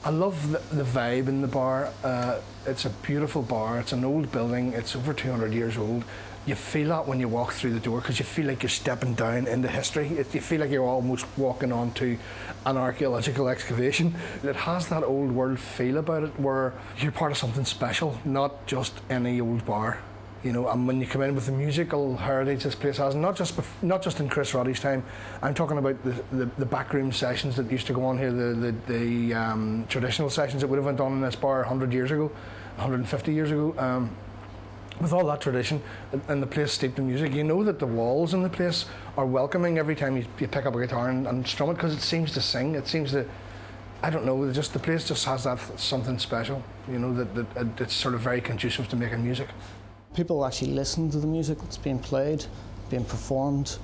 I love the vibe in the bar. It's a beautiful bar. It's an old building. It's over 200 years old. You feel that when you walk through the door because you feel like you're stepping down into history. You feel like you're almost walking onto an archaeological excavation. It has that old world feel about it where you're part of something special, not just any old bar. You know, and when you come in with the musical heritage this place has, not just in Chris Roddy's time, I'm talking about the backroom sessions that used to go on here, the traditional sessions that would have went on in this bar 100 years ago, 150 years ago. With all that tradition and the place steeped in music, you know that the walls in the place are welcoming every time you pick up a guitar and strum it, because it seems to sing. It seems to, I don't know, the place just has that something special. You know, that it's sort of very conducive to making music. People actually listen to the music that's being played, being performed,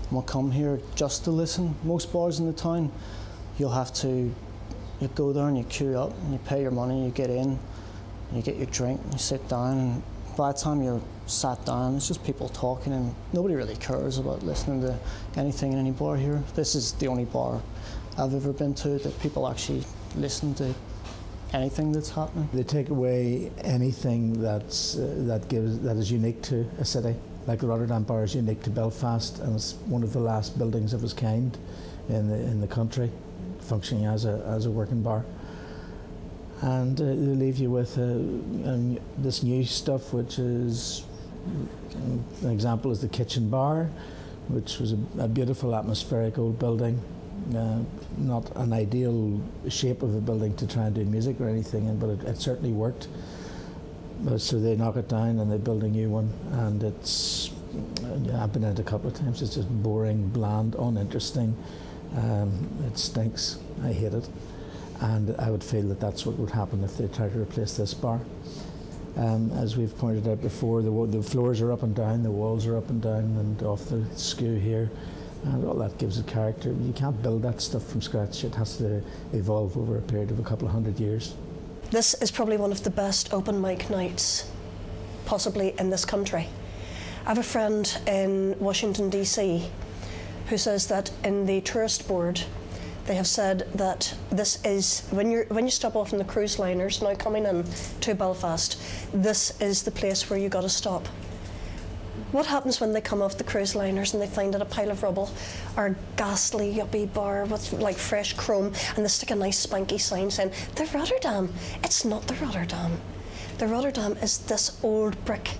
and will come here just to listen. Most bars in the town, you go there and you queue up and you pay your money, you get in, you get your drink, you sit down, and by the time you're sat down, it's just people talking and nobody really cares about listening to anything in any bar here. This is the only bar I've ever been to that people actually listen to anything that's happening. They take away anything that is unique to a city. Like the Rotterdam Bar is unique to Belfast, and it's one of the last buildings of its kind in the country, functioning as a working bar. And they leave you with this new stuff, which is, an example is the kitchen bar, which was a beautiful atmospheric old building. Not an ideal shape of a building to try and do music or anything in, but it certainly worked. So they knock it down and they build a new one, and it's, I've been in it a couple of times, it's just boring, bland, uninteresting. It stinks, I hate it. And I would feel that that's what would happen if they tried to replace this bar. As we've pointed out before, the floors are up and down, the walls are up and down and off the skew here. And all that gives it character. You can't build that stuff from scratch. It has to evolve over a period of a couple of 100 years. This is probably one of the best open mic nights possibly in this country. I have a friend in Washington, DC, who says that in the tourist board, they have said that this is, when you stop off in the cruise liners now coming in to Belfast, this is the place where you got to stop. What happens when they come off the cruise liners and they find it a pile of rubble or a ghastly yuppie bar with like fresh chrome, and they stick a nice spanky sign saying, the Rotterdam? It's not the Rotterdam. The Rotterdam is this old brick.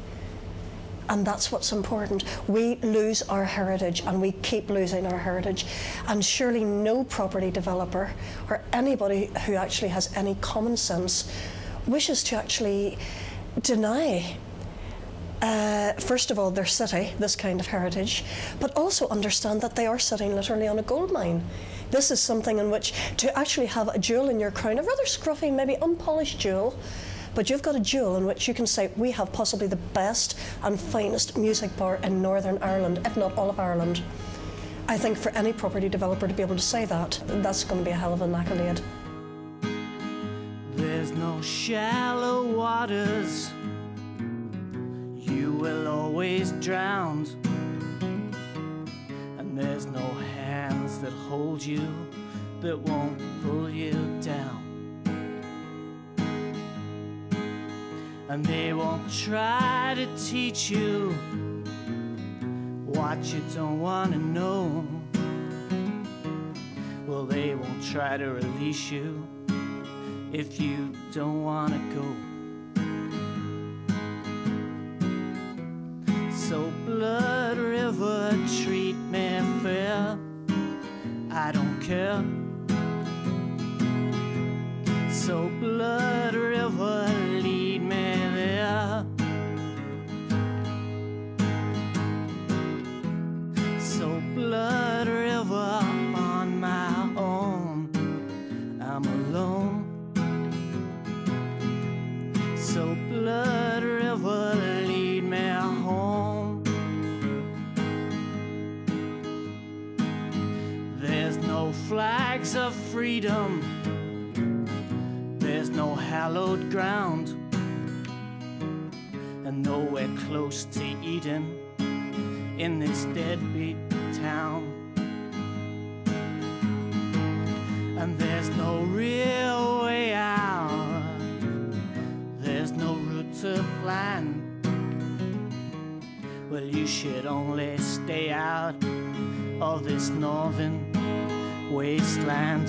And that's what's important. We lose our heritage, and we keep losing our heritage. And surely no property developer or anybody who actually has any common sense wishes to actually deny, first of all, their city, this kind of heritage, but also understand that they are sitting literally on a gold mine. This is something in which to actually have a jewel in your crown, a rather scruffy, maybe unpolished jewel, but you've got a jewel in which you can say, we have possibly the best and finest music bar in Northern Ireland, if not all of Ireland. I think for any property developer to be able to say that, that's going to be a hell of an accolade. There's no shallow waters, you will always drown. And there's no hands that hold you, that won't pull you down. And they won't try to teach you what you don't want to know. Well, they won't try to release you if you don't want to go. So Blood River, treat me fair, I don't care. So Blood River, lead me there. So Blood River, on my own, I'm alone. So Blood River, lead me home. There's no flags of freedom, there's no hallowed ground, and nowhere close to Eden in this deadbeat town. And there's no real way you should only stay out of this northern wasteland.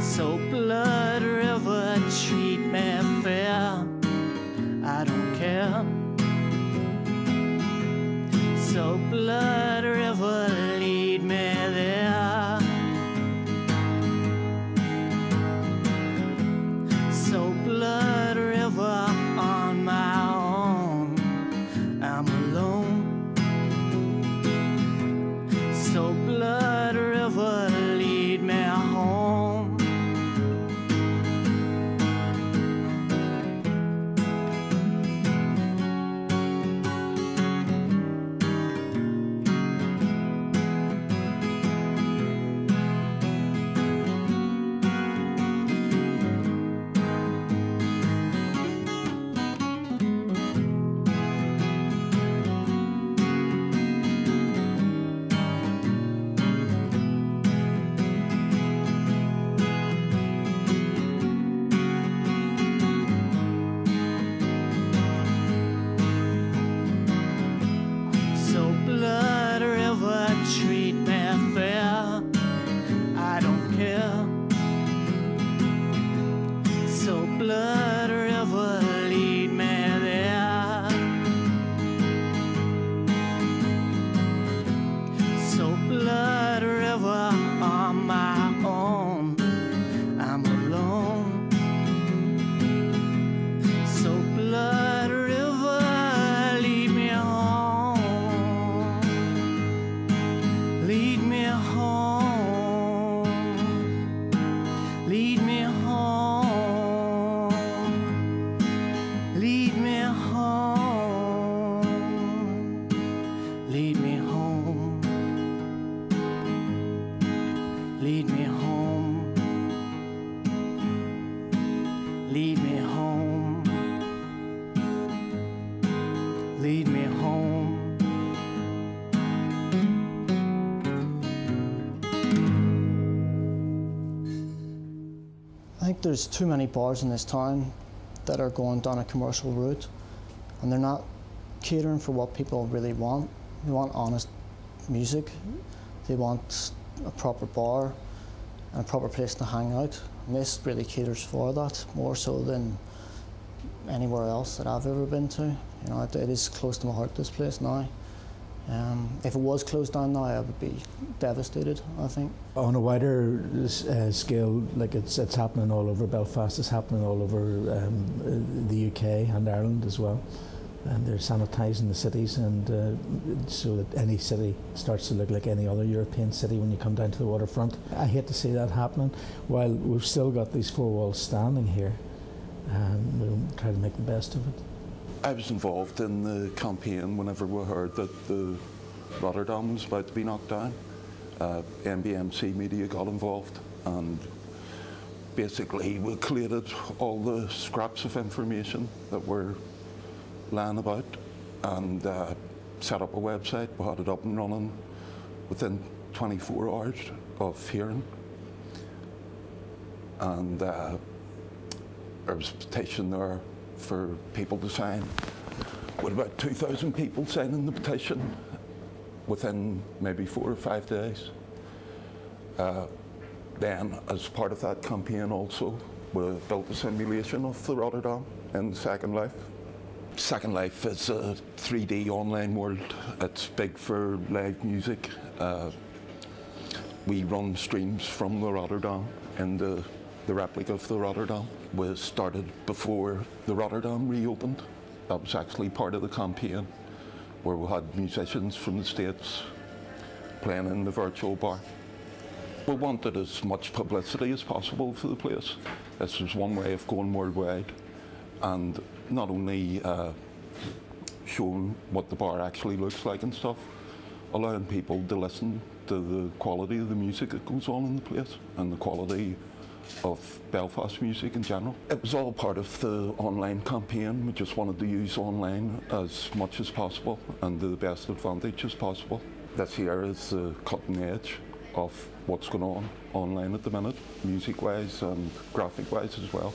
So Blood River, treat me fair, I don't care. So Blood River, lead me there. So Blood River, on my own, I'm alone. So Blood River, lead me home. Blood River, treat me fair, I don't care. So Blood River, lead me there. So Blood River, on my own, I'm alone. So Blood River, lead me home. Lead me home, lead me home, lead me home, lead me home, lead me home, lead me home, lead me home. I think there's too many bars in this town that are going down a commercial route, and they're not catering for what people really want. They want honest music, they want a proper bar and a proper place to hang out. And this really caters for that, more so than anywhere else that I've ever been to. You know, it is close to my heart, this place now. If it was closed down now, I would be devastated, I think. On a wider scale, like it's happening all over Belfast, it's happening all over the UK and Ireland as well. And they're sanitising the cities, and so that any city starts to look like any other European city when you come down to the waterfront. I hate to see that happening. While we've still got these four walls standing here, we'll try to make the best of it. I was involved in the campaign whenever we heard that the Rotterdam was about to be knocked down. NBMC Media got involved, and basically we collated all the scraps of information that were lying about and set up a website. We had it up and running within 24 hours of hearing. And there was a petition there for people to sign, with about 2,000 people signing the petition within maybe 4 or 5 days. Then, as part of that campaign also, we built a simulation of the Rotterdam in Second Life. Second Life is a 3D online world. It's big for live music. We run streams from the Rotterdam in the replica of the Rotterdam. Was started before the Rotterdam reopened. That was actually part of the campaign, where we had musicians from the States playing in the virtual bar. We wanted as much publicity as possible for the place. This was one way of going worldwide, and not only showing what the bar actually looks like and stuff, allowing people to listen to the quality of the music that goes on in the place and the quality of Belfast music in general. It was all part of the online campaign. We just wanted to use online as much as possible and to the best advantage as possible. This here is the cutting edge of what's going on online at the minute, music-wise and graphic-wise as well.